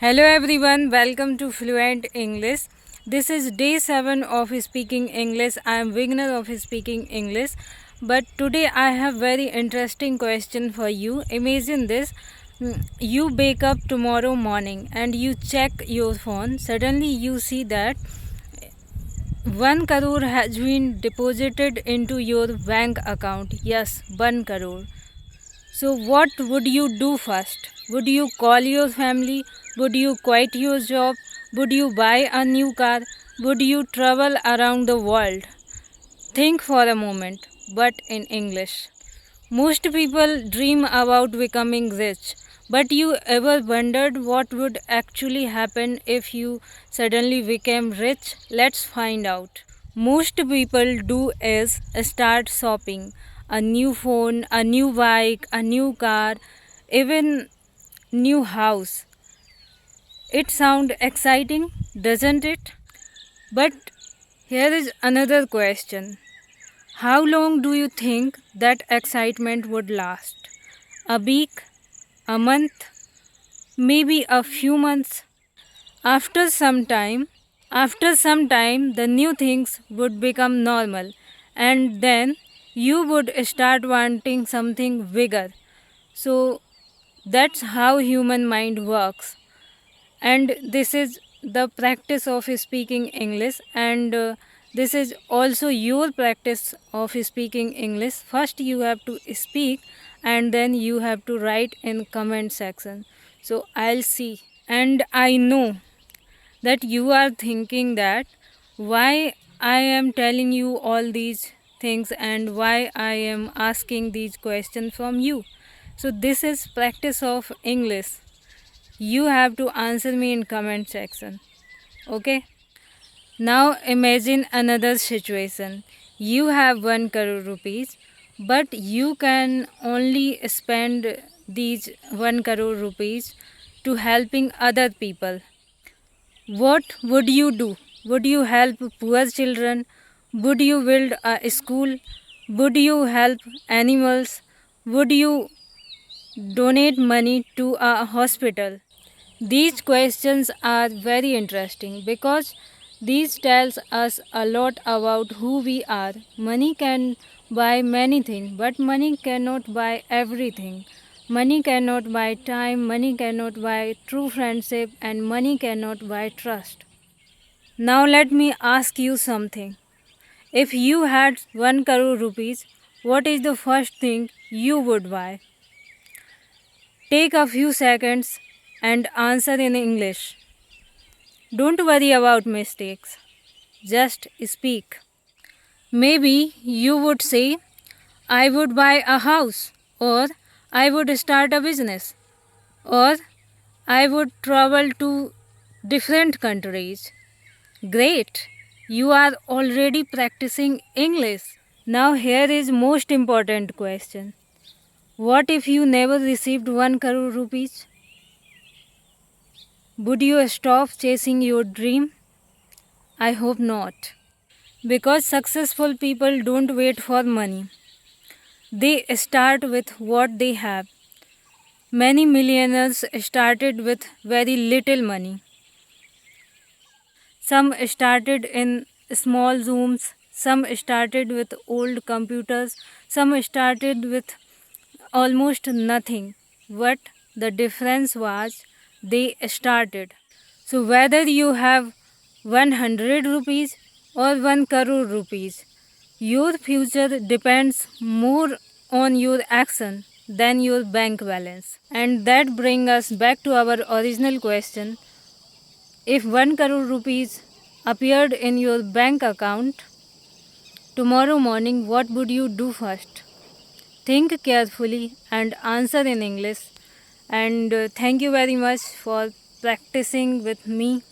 Hello everyone, welcome to Fluent English. This is day 7 of Speaking English. I am beginner of Speaking English. But today I have very interesting question for you. Imagine this. You wake up tomorrow morning and you check your phone. Suddenly you see that 1 crore has been deposited into your bank account. Yes, 1 crore. So, what would you do first? Would you call your family? Would you quit your job? Would you buy a new car? Would you travel around the world? Think for a moment, but in English. Most people dream about becoming rich, but you ever wondered what would actually happen if you suddenly became rich? Let's find out. Most people do is start shopping a new phone, a new bike, a new car, even new house. It sounds exciting, doesn't it? But here is another question. How long do you think that excitement would last? A week? A month? Maybe a few months? After some time, the new things would become normal, and then you would start wanting something bigger. So that's how human mind works. And this is the practice of speaking English, and this is also your practice of speaking English. First you have to speak and then you have to write in comment section. So I'll see, and I know that you are thinking that why I am telling you all these things and why I am asking these questions from you. So this is practice of English. You have to answer me in comment section. Okay? Now imagine another situation. You have 1 crore rupees, but you can only spend these 1 crore rupees to helping other people. What would you do? Would you help poor children? Would you build a school? Would you help animals? Would you donate money to a hospital? These questions are very interesting because these tells us a lot about who we are. Money can buy many things, but money cannot buy everything. Money cannot buy time, money cannot buy true friendship, and money cannot buy trust. Now let me ask you something. If you had 1 crore rupees, what is the first thing you would buy? Take a few seconds and answer in English. Don't worry about mistakes. Just speak. Maybe you would say, I would buy a house, or I would start a business, or I would travel to different countries. Great! You are already practicing English. Now here is most important question. What if you never received 1 crore rupees? Would you stop chasing your dream? I hope not. Because successful people don't wait for money. They start with what they have. Many millionaires started with very little money. Some started in small rooms, some started with old computers, some started with almost nothing. But the difference was they started. So whether you have 100 rupees or 1 crore rupees, your future depends more on your action than your bank balance. And that brings us back to our original question. If 1 crore rupees appeared in your bank account tomorrow morning, what would you do first? Think carefully and answer in English. And thank you very much for practicing with me.